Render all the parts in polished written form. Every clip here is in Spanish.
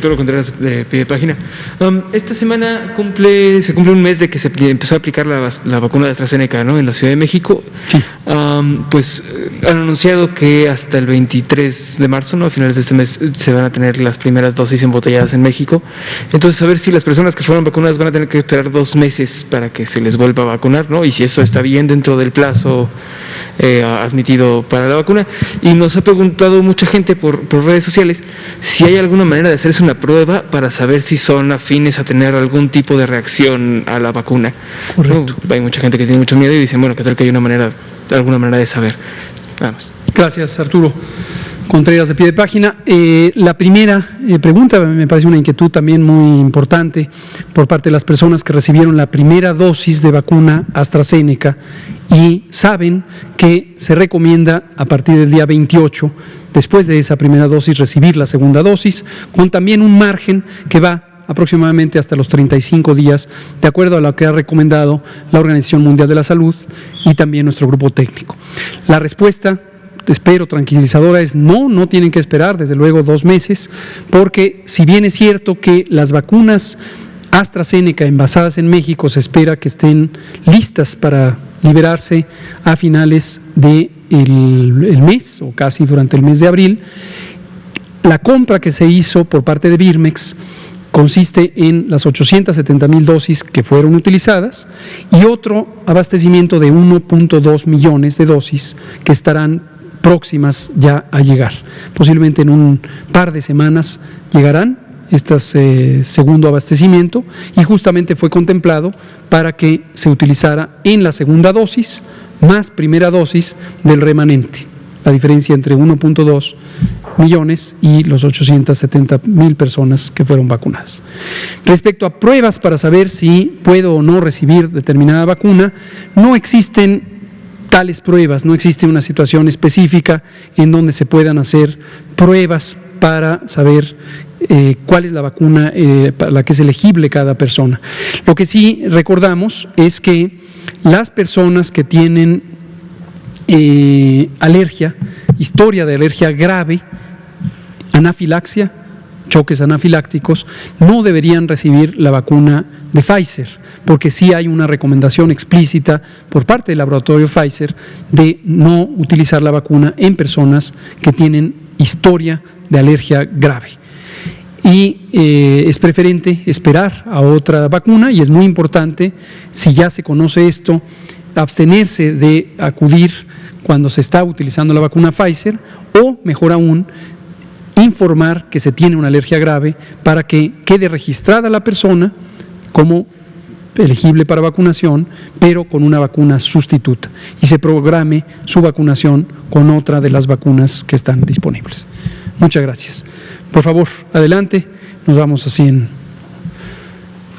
Arturo Contreras de Pie de Página. Esta semana se cumple un mes de que se empezó a aplicar la vacuna de AstraZeneca, ¿no?, en la Ciudad de México. Sí. Pues han anunciado que hasta el 23 de marzo, ¿no?, a finales de este mes, se van a tener las primeras dosis embotelladas en México. Entonces, a ver si las personas que fueron vacunadas van a tener que esperar 2 meses para que se les vuelva a vacunar, ¿no? Y si eso está bien dentro del plazo admitido para la vacuna. Y nos ha preguntado mucha gente por redes sociales si hay alguna manera de hacerse una prueba para saber si son afines a tener algún tipo de reacción a la vacuna. Correcto. Hay mucha gente que tiene mucho miedo y dicen, bueno, ¿qué tal que hay alguna manera de saber? Nada más. Gracias, Arturo Contreras de Pie de Página. La primera pregunta me parece una inquietud también muy importante por parte de las personas que recibieron la primera dosis de vacuna AstraZeneca y saben que se recomienda a partir del día 28, después de esa primera dosis, recibir la segunda dosis, con también un margen que va aproximadamente hasta los 35 días, de acuerdo a lo que ha recomendado la Organización Mundial de la Salud y también nuestro grupo técnico. La respuesta, espero tranquilizadora, es no tienen que esperar desde luego 2 meses, porque si bien es cierto que las vacunas AstraZeneca envasadas en México se espera que estén listas para liberarse a finales del mes o casi durante el mes de abril, la compra que se hizo por parte de Birmex consiste en las 870,000 dosis que fueron utilizadas y otro abastecimiento de 1.2 millones de dosis que estarán próximas ya a llegar. Posiblemente en un par de semanas llegarán este segundo abastecimiento y justamente fue contemplado para que se utilizara en la segunda dosis más primera dosis del remanente. La diferencia entre 1.2 millones y los 870,000 personas que fueron vacunadas. Respecto a pruebas para saber si puedo o no recibir determinada vacuna, no existen tales pruebas, no existe una situación específica en donde se puedan hacer pruebas para saber cuál es la vacuna para la que es elegible cada persona. Lo que sí recordamos es que las personas que tienen alergia, historia de alergia grave, anafilaxia, choques anafilácticos, no deberían recibir la vacuna de Pfizer, porque sí hay una recomendación explícita por parte del laboratorio Pfizer de no utilizar la vacuna en personas que tienen historia de alergia grave. Y es preferente esperar a otra vacuna y es muy importante, si ya se conoce esto, abstenerse de acudir cuando se está utilizando la vacuna Pfizer o, mejor aún, informar que se tiene una alergia grave para que quede registrada la persona como elegible para vacunación, pero con una vacuna sustituta y se programe su vacunación con otra de las vacunas que están disponibles. Muchas gracias. Por favor, adelante. Nos vamos así en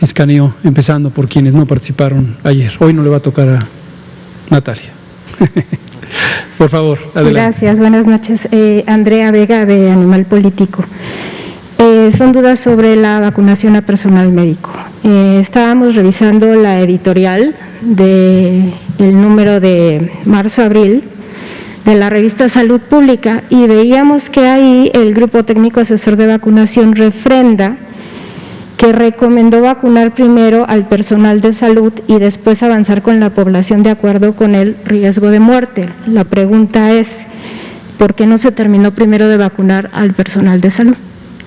escaneo, empezando por quienes no participaron ayer. Hoy no le va a tocar a Natalia. Por favor, adelante. Gracias, buenas noches. Andrea Vega, de Animal Político. Son dudas sobre la vacunación a personal médico. Estábamos revisando la editorial del número de marzo-abril de la revista Salud Pública y veíamos que ahí el Grupo Técnico Asesor de Vacunación refrenda que recomendó vacunar primero al personal de salud y después avanzar con la población de acuerdo con el riesgo de muerte. La pregunta es, ¿por qué no se terminó primero de vacunar al personal de salud?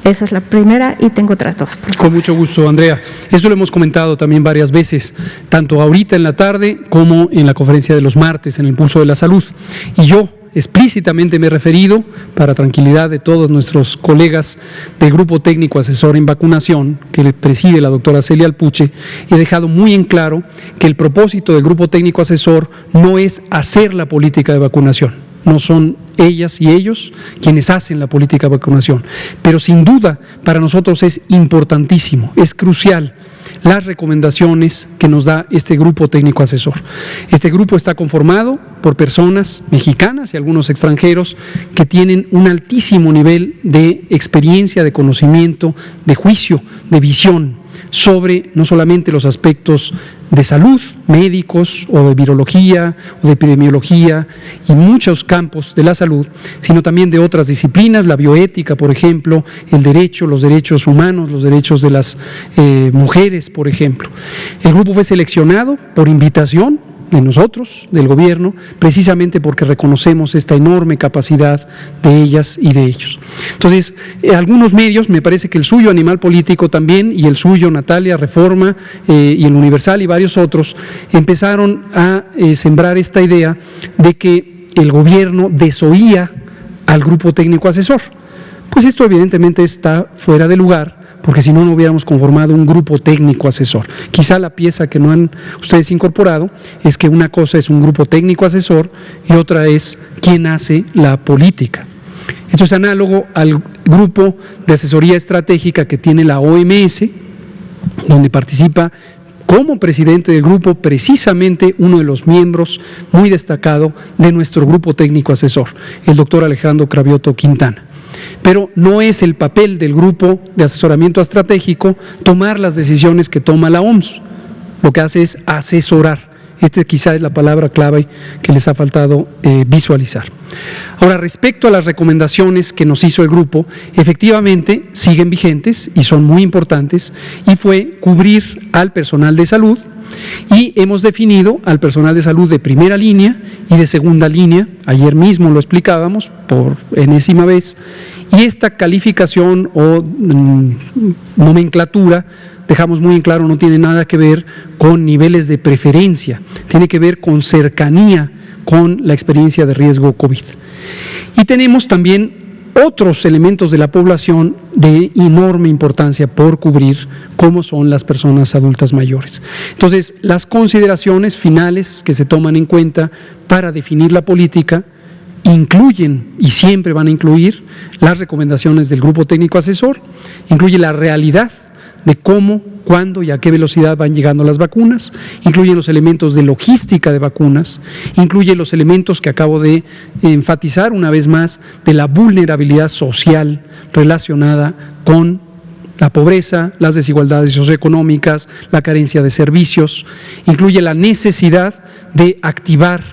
Esa es la primera y tengo otras dos. Con mucho gusto, Andrea. Esto lo hemos comentado también varias veces, tanto ahorita en la tarde como en la conferencia de los martes en el Pulso de la Salud. Y yo explícitamente me he referido, para tranquilidad de todos nuestros colegas del Grupo Técnico Asesor en Vacunación, que preside la doctora Celia Alpuche, he dejado muy en claro que el propósito del Grupo Técnico Asesor no es hacer la política de vacunación. No son ellas y ellos quienes hacen la política de vacunación, pero sin duda para nosotros es importantísimo, es crucial las recomendaciones que nos da este grupo técnico asesor. Este grupo está conformado por personas mexicanas y algunos extranjeros que tienen un altísimo nivel de experiencia, de conocimiento, de juicio, de visión. sobre no solamente los aspectos de salud, médicos o de virología o de epidemiología y muchos campos de la salud, sino también de otras disciplinas, la bioética, por ejemplo, el derecho, los derechos humanos, los derechos de las mujeres, por ejemplo. El grupo fue seleccionado por invitación de nosotros, del gobierno, precisamente porque reconocemos esta enorme capacidad de ellas y de ellos. Entonces, algunos medios, me parece que el suyo, Animal Político también, y el suyo, Natalia, Reforma, y el Universal y varios otros, empezaron a sembrar esta idea de que el gobierno desoía al grupo técnico asesor. Pues esto evidentemente está fuera de lugar, porque si no, no hubiéramos conformado un grupo técnico asesor. Quizá la pieza que no han ustedes incorporado es que una cosa es un grupo técnico asesor y otra es quién hace la política. Esto es análogo al grupo de asesoría estratégica que tiene la OMS, donde participa como presidente del grupo precisamente uno de los miembros muy destacado de nuestro grupo técnico asesor, el doctor Alejandro Cravioto Quintana. Pero no es el papel del grupo de asesoramiento estratégico tomar las decisiones que toma la OMS. Lo que hace es asesorar. Esta quizá es la palabra clave que les ha faltado visualizar. Ahora, respecto a las recomendaciones que nos hizo el grupo, efectivamente siguen vigentes y son muy importantes, y fue cubrir al personal de salud, y hemos definido al personal de salud de primera línea y de segunda línea. Ayer mismo lo explicábamos por enésima vez, y esta calificación o nomenclatura, dejamos muy en claro, no tiene nada que ver con niveles de preferencia, tiene que ver con cercanía con la experiencia de riesgo COVID. Y tenemos también otros elementos de la población de enorme importancia por cubrir, como son las personas adultas mayores. Entonces, las consideraciones finales que se toman en cuenta para definir la política incluyen, y siempre van a incluir, las recomendaciones del grupo técnico asesor, incluye la realidad de cómo, cuándo y a qué velocidad van llegando las vacunas, incluye los elementos de logística de vacunas, incluye los elementos que acabo de enfatizar una vez más de la vulnerabilidad social relacionada con la pobreza, las desigualdades socioeconómicas, la carencia de servicios, incluye la necesidad de activar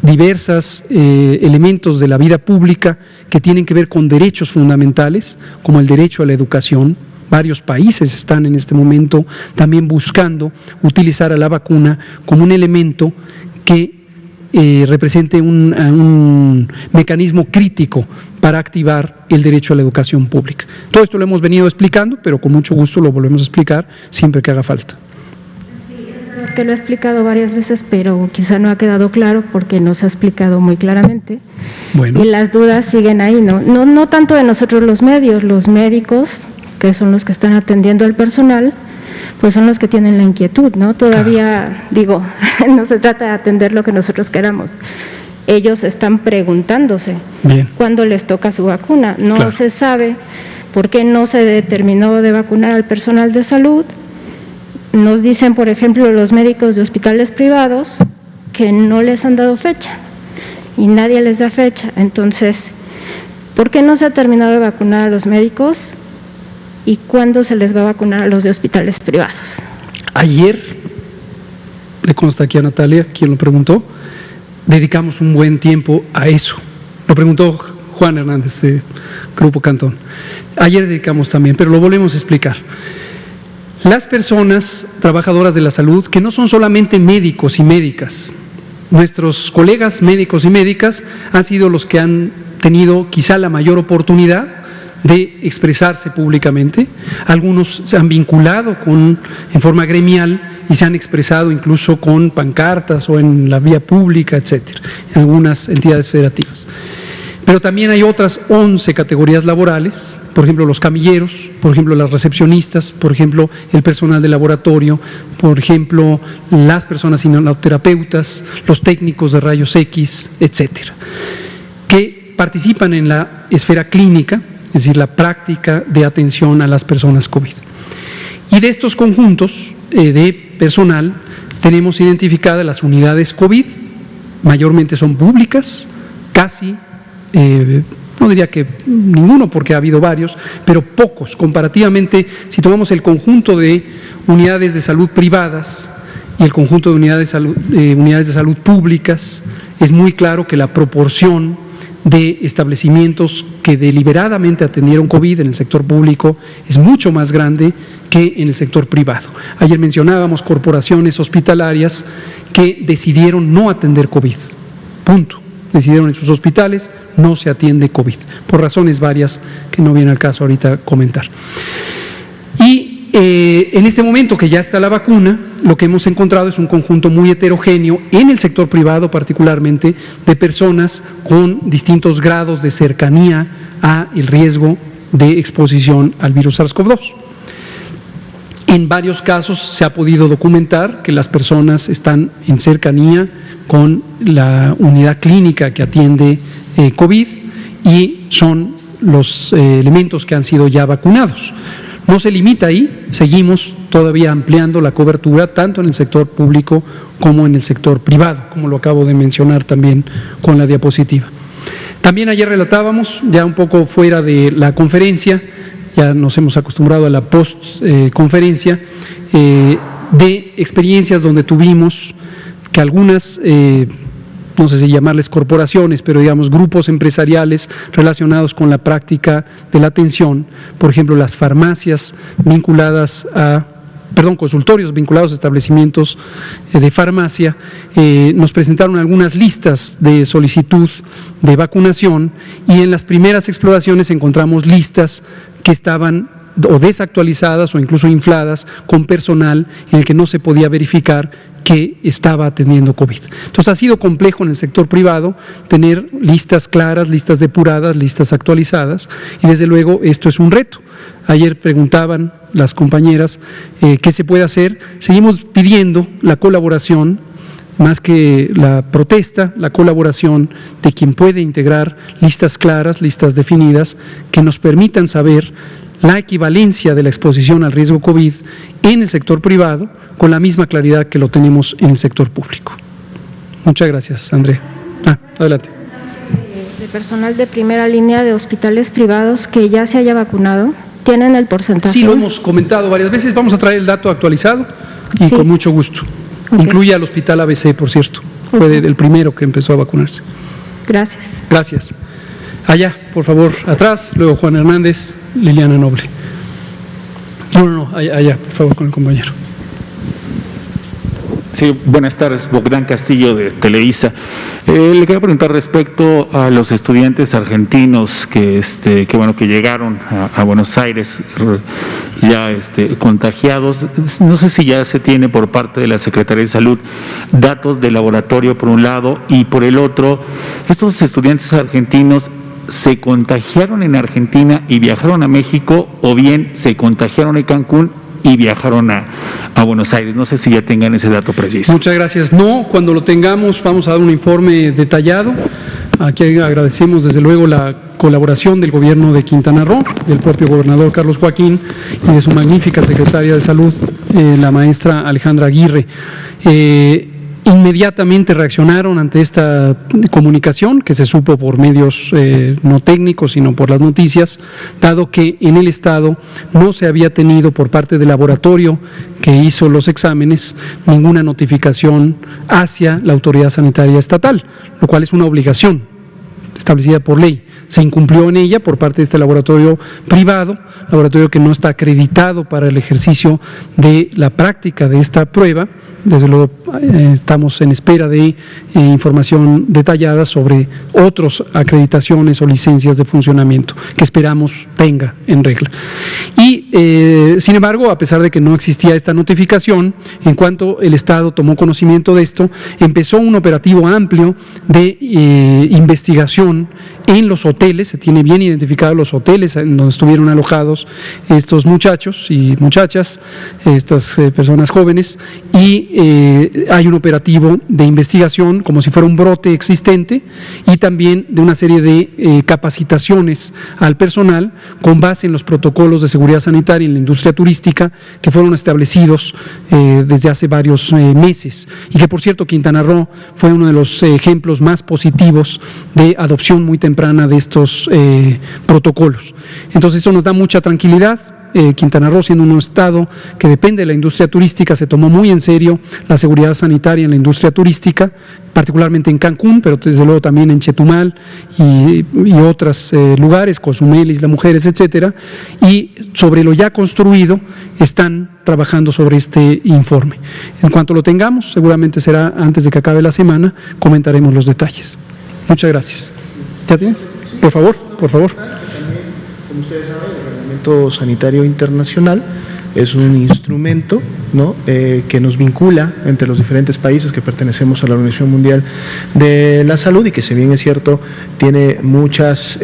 diversos elementos de la vida pública que tienen que ver con derechos fundamentales, como el derecho a la educación. Varios países están en este momento también buscando utilizar a la vacuna como un elemento que represente un mecanismo crítico para activar el derecho a la educación pública. Todo esto lo hemos venido explicando, pero con mucho gusto lo volvemos a explicar siempre que haga falta. Que lo he explicado varias veces, pero quizá no ha quedado claro porque no se ha explicado muy claramente. Bueno. Y las dudas siguen ahí, no tanto de nosotros los medios, los médicos, que son los que están atendiendo al personal, pues son los que tienen la inquietud, ¿no? Todavía, digo, no se trata de atender lo que nosotros queramos. Ellos están preguntándose cuándo les toca su vacuna. No se sabe por qué no se determinó de vacunar al personal de salud. Nos dicen, por ejemplo, los médicos de hospitales privados que no les han dado fecha y nadie les da fecha. Entonces, ¿por qué no se ha terminado de vacunar a los médicos? ¿Y cuándo se les va a vacunar a los de hospitales privados? Ayer, le consta aquí a Natalia, quien lo preguntó, dedicamos un buen tiempo a eso. Lo preguntó Juan Hernández, de Grupo Cantón. Ayer dedicamos también, pero lo volvemos a explicar. Las personas trabajadoras de la salud, que no son solamente médicos y médicas, nuestros colegas médicos y médicas han sido los que han tenido quizá la mayor oportunidad de expresarse públicamente. Algunos se han vinculado en forma gremial y se han expresado incluso con pancartas o en la vía pública, etcétera, en algunas entidades federativas. Pero también hay otras 11 categorías laborales, por ejemplo los camilleros, por ejemplo las recepcionistas, por ejemplo el personal de laboratorio, por ejemplo las personas inmunoterapeutas, los técnicos de rayos X, etcétera, que participan en la esfera clínica, es decir, la práctica de atención a las personas COVID. Y de estos conjuntos de personal tenemos identificadas las unidades COVID, mayormente son públicas, casi no diría que ninguno porque ha habido varios, pero pocos. Comparativamente, si tomamos el conjunto de unidades de salud privadas y el conjunto de unidades de salud públicas, es muy claro que la proporción de establecimientos que deliberadamente atendieron COVID en el sector público es mucho más grande que en el sector privado. Ayer mencionábamos corporaciones hospitalarias que decidieron no atender COVID, punto. Decidieron en sus hospitales no se atiende COVID, por razones varias que no viene al caso ahorita comentar. Y en este momento que ya está la vacuna, lo que hemos encontrado es un conjunto muy heterogéneo en el sector privado particularmente de personas con distintos grados de cercanía a el riesgo de exposición al virus SARS-CoV-2. En varios casos se ha podido documentar que las personas están en cercanía con la unidad clínica que atiende COVID y son los elementos que han sido ya vacunados. No se limita ahí, seguimos todavía ampliando la cobertura tanto en el sector público como en el sector privado, como lo acabo de mencionar también con la diapositiva. También ayer relatábamos, ya un poco fuera de la conferencia, ya nos hemos acostumbrado a la post-conferencia, de experiencias donde tuvimos que algunas, no sé si llamarles corporaciones, pero digamos grupos empresariales relacionados con la práctica de la atención, por ejemplo las farmacias vinculadas a, consultorios vinculados a establecimientos de farmacia, nos presentaron algunas listas de solicitud de vacunación y en las primeras exploraciones encontramos listas que estaban o desactualizadas o incluso infladas con personal en el que no se podía verificar que estaba atendiendo COVID. Entonces ha sido complejo en el sector privado tener listas claras, listas depuradas, listas actualizadas y desde luego esto es un reto. Ayer preguntaban las compañeras qué se puede hacer. Seguimos pidiendo la colaboración, más que la protesta, la colaboración de quien puede integrar listas claras, listas definidas, que nos permitan saber la equivalencia de la exposición al riesgo COVID en el sector privado con la misma claridad que lo tenemos en el sector público. Muchas gracias, Andrea. Adelante. De personal de primera línea de hospitales privados que ya se haya vacunado, ¿tienen el porcentaje? Sí, lo hemos comentado varias veces. Vamos a traer el dato actualizado y sí, con mucho gusto. Okay. Incluye al Hospital ABC, por cierto. Fue el primero que empezó a vacunarse. Gracias. Gracias. Allá, por favor, atrás, luego Juan Hernández, Liliana Noble. No, allá, por favor, con el compañero. Sí, buenas tardes, Bogdán Castillo de Televisa. Le quería preguntar respecto a los estudiantes argentinos que llegaron a Buenos Aires ya contagiados. No sé si ya se tiene por parte de la Secretaría de Salud datos de laboratorio por un lado y por el otro, estos estudiantes argentinos ¿se contagiaron en Argentina y viajaron a México o bien se contagiaron en Cancún y viajaron a Buenos Aires? No sé si ya tengan ese dato preciso. Muchas gracias. No, cuando lo tengamos vamos a dar un informe detallado. Aquí agradecemos desde luego la colaboración del gobierno de Quintana Roo, del propio gobernador Carlos Joaquín y de su magnífica secretaria de Salud, la maestra Alejandra Aguirre. Inmediatamente reaccionaron ante esta comunicación que se supo por medios no técnicos sino por las noticias, dado que en el Estado no se había tenido por parte del laboratorio que hizo los exámenes ninguna notificación hacia la autoridad sanitaria estatal, lo cual es una obligación establecida por ley. Se incumplió en ella por parte de este laboratorio privado, laboratorio que no está acreditado para el ejercicio de la práctica de esta prueba. Desde luego estamos en espera de información detallada sobre otras acreditaciones o licencias de funcionamiento que esperamos tenga en regla. Y sin embargo, a pesar de que no existía esta notificación, en cuanto el Estado tomó conocimiento de esto, empezó un operativo amplio de investigación en los hoteles. Se tiene bien identificados los hoteles en donde estuvieron alojados estos muchachos y muchachas, estas personas jóvenes, y hay un operativo de investigación como si fuera un brote existente y también de una serie de capacitaciones al personal con base en los protocolos de seguridad sanitaria en la industria turística que fueron establecidos desde hace varios meses y que por cierto Quintana Roo fue uno de los ejemplos más positivos de adopción muy temprana temprana de estos protocolos. Entonces eso nos da mucha tranquilidad. Quintana Roo, siendo un estado que depende de la industria turística, se tomó muy en serio la seguridad sanitaria en la industria turística, particularmente en Cancún, pero desde luego también en Chetumal y otros lugares, Cozumel, Isla Mujeres, etcétera, y sobre lo ya construido están trabajando sobre este informe. En cuanto lo tengamos, seguramente será antes de que acabe la semana, comentaremos los detalles. Muchas gracias. ¿Ya tienes? Por favor, por favor. Como ustedes saben, el Reglamento Sanitario Internacional es un instrumento, ¿no?, que nos vincula entre los diferentes países que pertenecemos a la Organización Mundial de la Salud y que, si bien es cierto, tiene muchas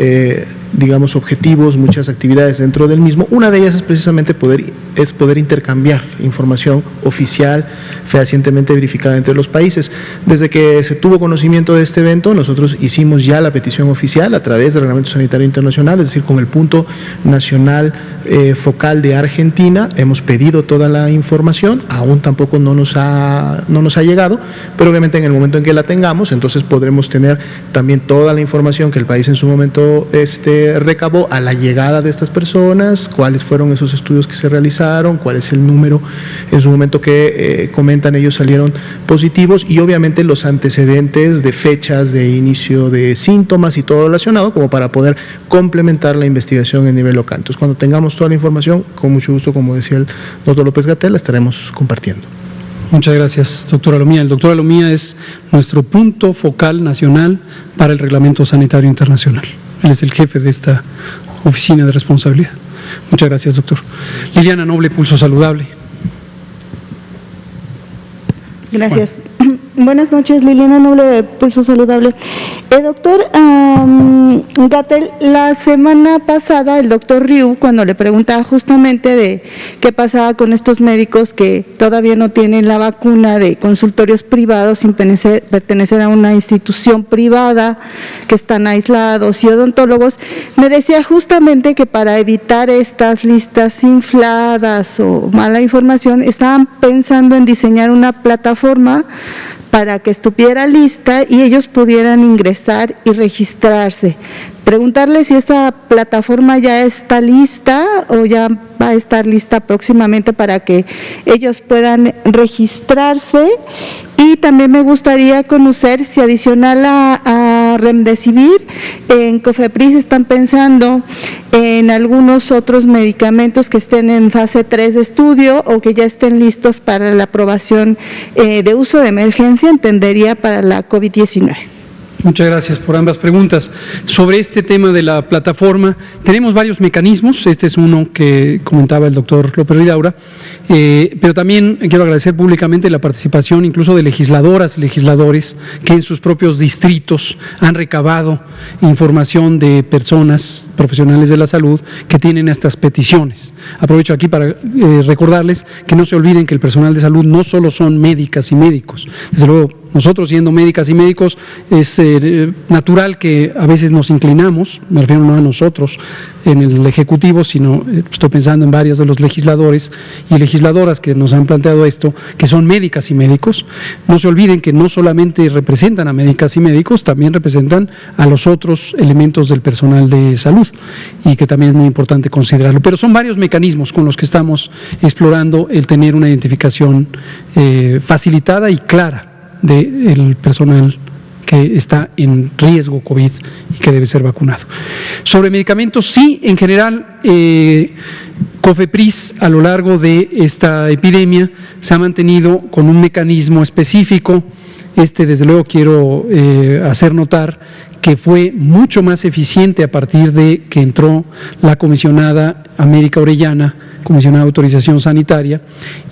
objetivos, muchas actividades dentro del mismo. Una de ellas es precisamente poder intercambiar información oficial, fehacientemente verificada entre los países. Desde que se tuvo conocimiento de este evento, nosotros hicimos ya la petición oficial a través del Reglamento Sanitario Internacional, es decir, con el punto nacional focal de Argentina. Hemos pedido toda la información, aún tampoco no nos ha llegado, pero obviamente en el momento en que la tengamos, entonces podremos tener también toda la información que el país en su momento recabó a la llegada de estas personas, cuáles fueron esos estudios que se realizaron, cuál es el número en su momento que comentan ellos salieron positivos, y obviamente los antecedentes de fechas de inicio de síntomas y todo relacionado, como para poder complementar la investigación en nivel local. Entonces, cuando tengamos toda la información, con mucho gusto, como decía el doctor López-Gatell, la estaremos compartiendo. Muchas gracias, doctora Lomía. El doctor Lomía es nuestro punto focal nacional para el Reglamento Sanitario Internacional. Él es el jefe de esta oficina de responsabilidad. Muchas gracias, doctor. Liliana Noble, Pulso Saludable. Gracias. Buenas noches, Liliana Noble de Pulso Saludable. Doctor Gatell, la semana pasada el doctor Riu, cuando le preguntaba justamente de qué pasaba con estos médicos que todavía no tienen la vacuna de consultorios privados sin pertenecer a una institución privada, que están aislados, y odontólogos, me decía justamente que para evitar estas listas infladas o mala información, estaban pensando en diseñar una plataforma para que estuviera lista y ellos pudieran ingresar y registrarse. Preguntarle si esta plataforma ya está lista o ya va a estar lista próximamente para que ellos puedan registrarse. Y también me gustaría conocer si, adicional a Remdesivir, en COFEPRIS están pensando en algunos otros medicamentos que estén en fase 3 de estudio o que ya estén listos para la aprobación de uso de emergencia, entendería, para la COVID-19. Muchas gracias por ambas preguntas. Sobre este tema de la plataforma, tenemos varios mecanismos. Este es uno que comentaba el doctor López Ridaura, pero también quiero agradecer públicamente la participación incluso de legisladoras y legisladores que en sus propios distritos han recabado información de personas profesionales de la salud que tienen estas peticiones. Aprovecho aquí para recordarles que no se olviden que el personal de salud no solo son médicas y médicos. Desde luego, nosotros, siendo médicas y médicos, es natural que a veces nos inclinamos, me refiero no a nosotros en el Ejecutivo, sino estoy pensando en varios de los legisladores y legisladoras que nos han planteado esto, que son médicas y médicos. No se olviden que no solamente representan a médicas y médicos, también representan a los otros elementos del personal de salud, y que también es muy importante considerarlo. Pero son varios mecanismos con los que estamos explorando el tener una identificación facilitada y clara del personal que está en riesgo COVID y que debe ser vacunado. Sobre medicamentos, sí, en general, COFEPRIS a lo largo de esta epidemia se ha mantenido con un mecanismo específico. Desde luego quiero hacer notar que fue mucho más eficiente a partir de que entró la comisionada América Orellana, comisionada de autorización sanitaria,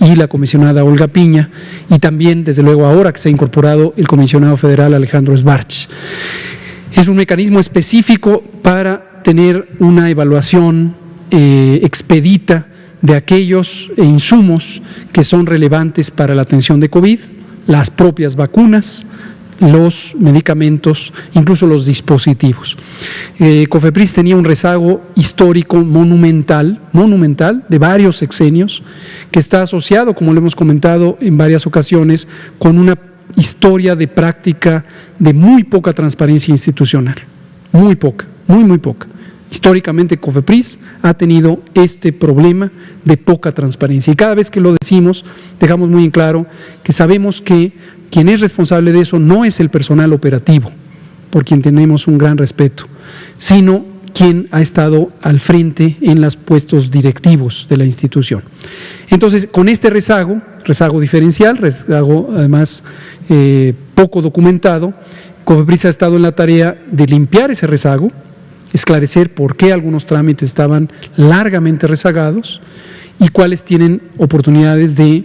y la comisionada Olga Piña, y también, desde luego, ahora que se ha incorporado el comisionado federal Alejandro Sbarch. Es un mecanismo específico para tener una evaluación expedita de aquellos insumos que son relevantes para la atención de COVID, las propias vacunas, los medicamentos, incluso los dispositivos. COFEPRIS tenía un rezago histórico monumental de varios sexenios, que está asociado, como lo hemos comentado en varias ocasiones, con una historia de práctica de muy poca transparencia institucional. muy poca, muy poca. Históricamente COFEPRIS ha tenido este problema de poca transparencia y cada vez que lo decimos dejamos muy en claro que sabemos que quien es responsable de eso no es el personal operativo, por quien tenemos un gran respeto, sino quien ha estado al frente en los puestos directivos de la institución. Entonces, con este rezago diferencial, rezago además poco documentado, COFEPRIS ha estado en la tarea de limpiar ese rezago, esclarecer por qué algunos trámites estaban largamente rezagados y cuáles tienen oportunidades de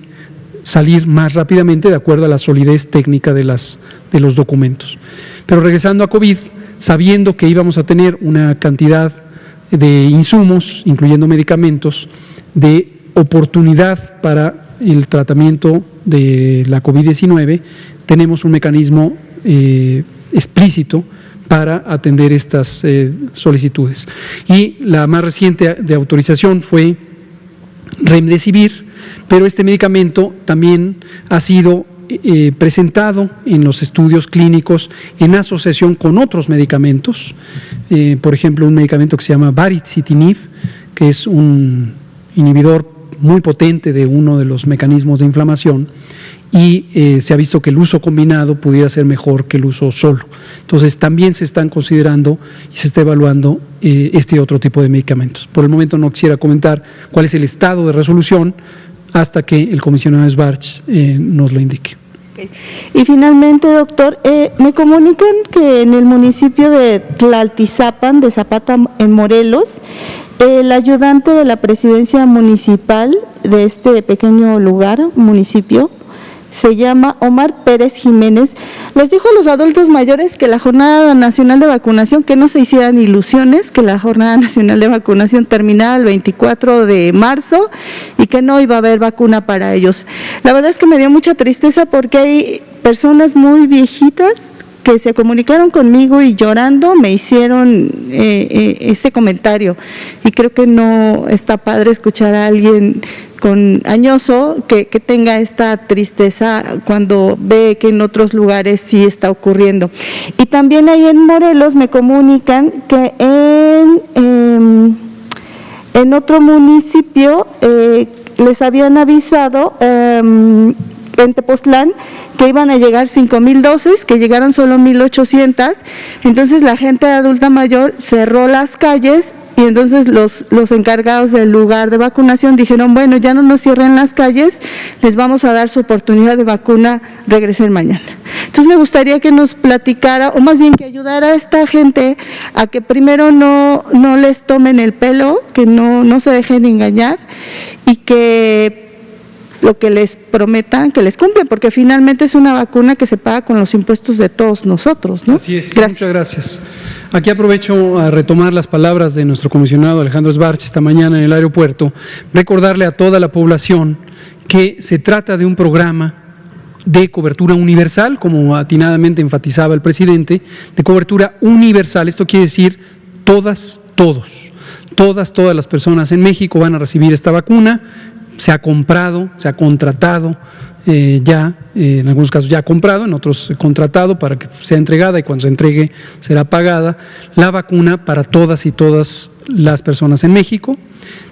salir más rápidamente de acuerdo a la solidez técnica de los documentos. Pero regresando a COVID, sabiendo que íbamos a tener una cantidad de insumos, incluyendo medicamentos, de oportunidad para el tratamiento de la COVID-19, tenemos un mecanismo explícito para atender estas solicitudes. Y la más reciente de autorización fue Remdesivir, pero este medicamento también ha sido presentado en los estudios clínicos en asociación con otros medicamentos, por ejemplo un medicamento que se llama Baricitinib, que es un inhibidor muy potente de uno de los mecanismos de inflamación, y se ha visto que el uso combinado pudiera ser mejor que el uso solo. Entonces también se están considerando y se está evaluando este otro tipo de medicamentos. Por el momento no quisiera comentar cuál es el estado de resolución hasta que el comisionado Sbarch nos lo indique. Y finalmente, doctor, me comunican que en el municipio de Tlaltizapan, de Zapata, en Morelos, el ayudante de la presidencia municipal de este pequeño municipio, se llama Omar Pérez Jiménez, les dijo a los adultos mayores que la Jornada Nacional de Vacunación, que no se hicieran ilusiones, que la Jornada Nacional de Vacunación terminaba el 24 de marzo y que no iba a haber vacuna para ellos. La verdad es que me dio mucha tristeza porque hay personas muy viejitas que se comunicaron conmigo y llorando me hicieron este comentario, y creo que no está padre escuchar a alguien añoso que tenga esta tristeza cuando ve que en otros lugares sí está ocurriendo. Y también ahí en Morelos me comunican que en otro municipio les habían avisado en Tepoztlán que iban a llegar 5,000 dosis, que llegaron solo 1,800, entonces la gente adulta mayor cerró las calles y entonces los encargados del lugar de vacunación dijeron, bueno, ya no nos cierren las calles, les vamos a dar su oportunidad de vacuna, regresen mañana. Entonces me gustaría que nos platicara, o más bien que ayudara a esta gente a que primero no les tomen el pelo, que no se dejen engañar y que lo que les prometan, que les cumplen, porque finalmente es una vacuna que se paga con los impuestos de todos nosotros, ¿no? Así es, gracias. Muchas gracias. Aquí aprovecho a retomar las palabras de nuestro comisionado Alejandro Sbarch esta mañana en el aeropuerto, recordarle a toda la población que se trata de un programa de cobertura universal, como atinadamente enfatizaba el presidente, de cobertura universal. Esto quiere decir todas las personas en México van a recibir esta vacuna. Se ha comprado, se ha contratado en algunos casos ya comprado, en otros contratado para que sea entregada, y cuando se entregue será pagada la vacuna para todas y todas las personas en México,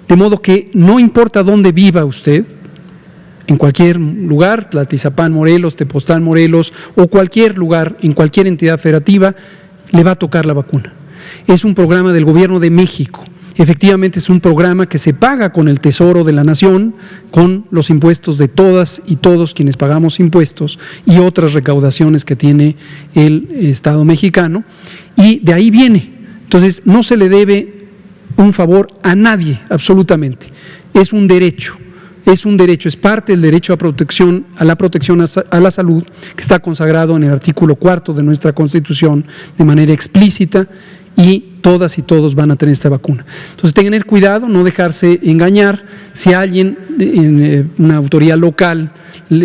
de modo que no importa dónde viva usted, en cualquier lugar, Tlaltizapán, Morelos, Tepoztlán, Morelos, o cualquier lugar, en cualquier entidad federativa, le va a tocar la vacuna. Es un programa del Gobierno de México. Efectivamente es un programa que se paga con el Tesoro de la Nación, con los impuestos de todas y todos quienes pagamos impuestos y otras recaudaciones que tiene el Estado mexicano, y de ahí viene. Entonces no se le debe un favor a nadie, absolutamente. Es un derecho, es parte del derecho a la protección a la salud, que está consagrado en el artículo 4 de nuestra Constitución de manera explícita, y todas y todos van a tener esta vacuna. Entonces, tener cuidado, no dejarse engañar. Si alguien, una autoridad local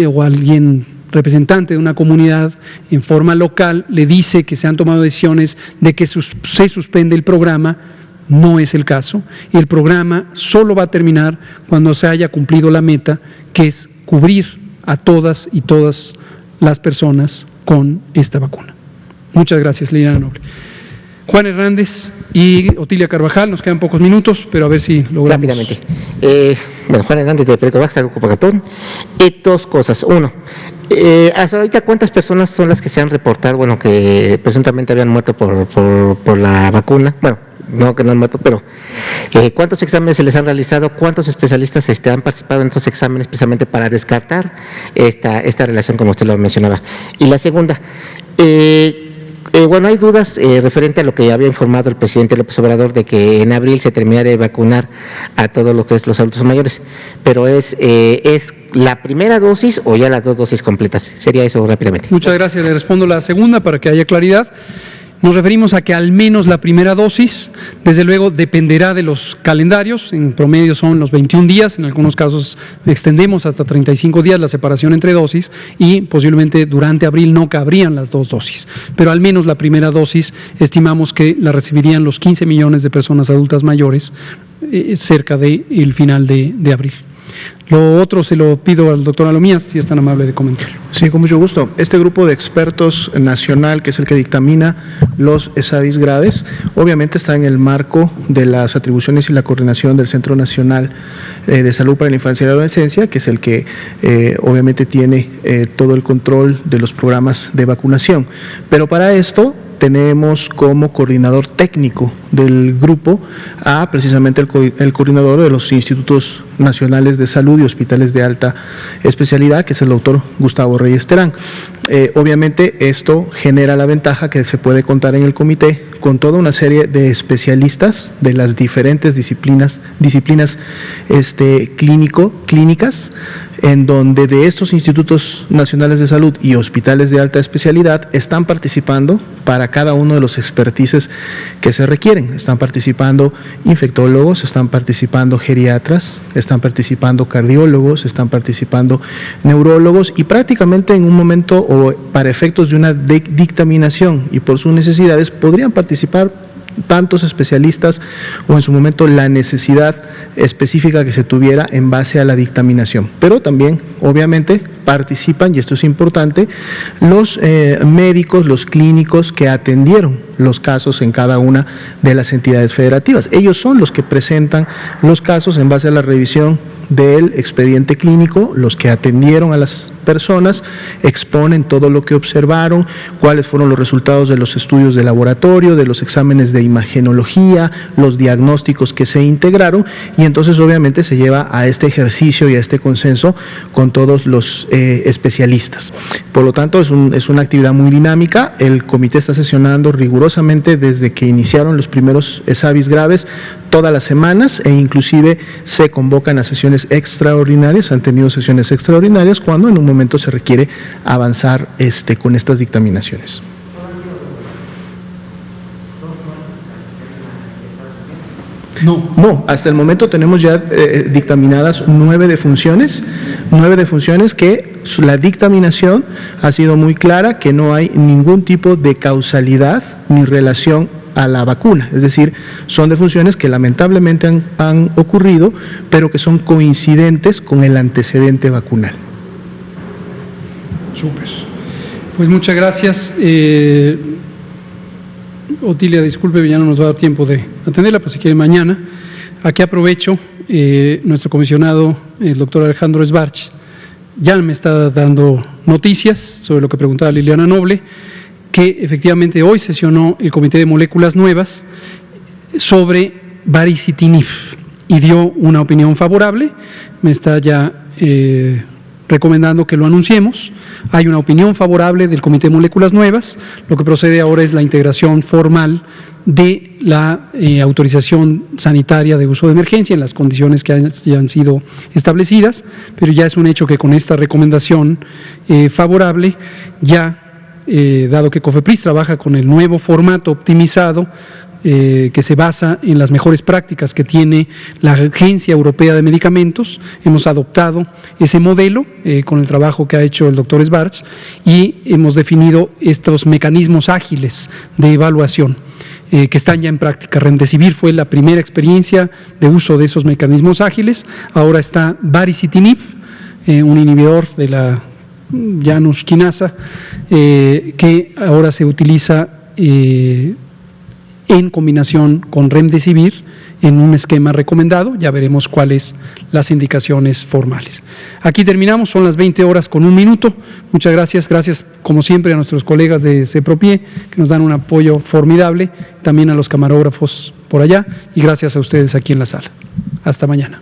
o alguien representante de una comunidad en forma local le dice que se han tomado decisiones de que se suspende el programa, no es el caso. El programa solo va a terminar cuando se haya cumplido la meta, que es cubrir a todas y todas las personas con esta vacuna. Muchas gracias, Liliana Noble. Juan Hernández y Otilia Carvajal, nos quedan pocos minutos, pero a ver si logramos. Rápidamente. Juan Hernández de Perico Baxa, Grupo Pagatón. Dos cosas. Uno, hasta ahorita, ¿cuántas personas son las que se han reportado, que presuntamente habían muerto por la vacuna? Bueno, no que no han muerto, pero ¿cuántos exámenes se les han realizado? ¿Cuántos especialistas han participado en estos exámenes precisamente para descartar esta relación, como usted lo mencionaba? Y la segunda, hay dudas referente a lo que había informado el presidente López Obrador de que en abril se termina de vacunar a todo lo que es los adultos mayores, pero ¿es la primera dosis o ya las 2 dosis completas? Sería eso rápidamente. Muchas gracias, le respondo la segunda para que haya claridad. Nos referimos a que al menos la primera dosis, desde luego dependerá de los calendarios, en promedio son los 21 días, en algunos casos extendemos hasta 35 días la separación entre dosis y posiblemente durante abril no cabrían las 2 dosis, pero al menos la primera dosis estimamos que la recibirían los 15 millones de personas adultas mayores cerca del final de abril. Lo otro se lo pido al doctor Alomías, si es tan amable de comentarlo. Sí, con mucho gusto. Este grupo de expertos nacional, que es el que dictamina los ESAVIS graves, obviamente está en el marco de las atribuciones y la coordinación del Centro Nacional de Salud para la Infancia y la Adolescencia, que es el que obviamente tiene todo el control de los programas de vacunación. Pero para esto tenemos como coordinador técnico del grupo a precisamente el coordinador de los Institutos Nacionales de Salud y Hospitales de Alta Especialidad, que es el doctor Gustavo Reyes Terán. Obviamente esto genera la ventaja que se puede contar en el comité con toda una serie de especialistas de las diferentes disciplinas clínicas, en donde de estos institutos nacionales de salud y hospitales de alta especialidad están participando para cada uno de los expertices que se requieren. Están participando infectólogos, están participando geriatras, están participando cardiólogos, están participando neurólogos y prácticamente en un momento o para efectos de una dictaminación y por sus necesidades podrían participar tantos especialistas o en su momento la necesidad específica que se tuviera en base a la dictaminación. Pero también, obviamente, participan, y esto es importante, los médicos, los clínicos que atendieron los casos en cada una de las entidades federativas. Ellos son los que presentan los casos en base a la revisión del expediente clínico, los que atendieron a las personas, exponen todo lo que observaron, cuáles fueron los resultados de los estudios de laboratorio, de los exámenes de imagenología, los diagnósticos que se integraron, y entonces obviamente se lleva a este ejercicio y a este consenso con todos los especialistas. Por lo tanto, es una actividad muy dinámica. El comité está sesionando rigurosamente desde que iniciaron los primeros ESAVIS graves todas las semanas, e inclusive se convocan a sesiones extraordinarias, han tenido sesiones extraordinarias cuando en un momento se requiere avanzar con estas dictaminaciones. No, hasta el momento tenemos ya dictaminadas 9 defunciones que la dictaminación ha sido muy clara, que no hay ningún tipo de causalidad ni relación a la vacuna, es decir, son defunciones que lamentablemente han ocurrido, pero que son coincidentes con el antecedente vacunal. Súper. Pues muchas gracias. Otilia, disculpe, ya no nos va a dar tiempo de atenderla, pero si quiere mañana. Aquí aprovecho, nuestro comisionado, el doctor Alejandro Sbarch, ya me está dando noticias sobre lo que preguntaba Liliana Noble, que efectivamente hoy sesionó el Comité de Moléculas Nuevas sobre baricitinib y dio una opinión favorable. Me está ya recomendando que lo anunciemos. Hay una opinión favorable del Comité de Moléculas Nuevas. Lo que procede ahora es la integración formal de la autorización sanitaria de uso de emergencia en las condiciones que hayan sido establecidas, pero ya es un hecho que con esta recomendación favorable ya dado que COFEPRIS trabaja con el nuevo formato optimizado que se basa en las mejores prácticas que tiene la Agencia Europea de Medicamentos, hemos adoptado ese modelo con el trabajo que ha hecho el doctor Sbarch y hemos definido estos mecanismos ágiles de evaluación que están ya en práctica. Remdesivir fue la primera experiencia de uso de esos mecanismos ágiles, ahora está baricitinib, un inhibidor de la Janus quinasa, que ahora se utiliza en combinación con Remdesivir en un esquema recomendado. Ya veremos cuáles las indicaciones formales. Aquí terminamos, son las 20 horas con 1 minuto. Muchas gracias, gracias como siempre a nuestros colegas de CEPROPIE que nos dan un apoyo formidable, también a los camarógrafos por allá y gracias a ustedes aquí en la sala. Hasta mañana.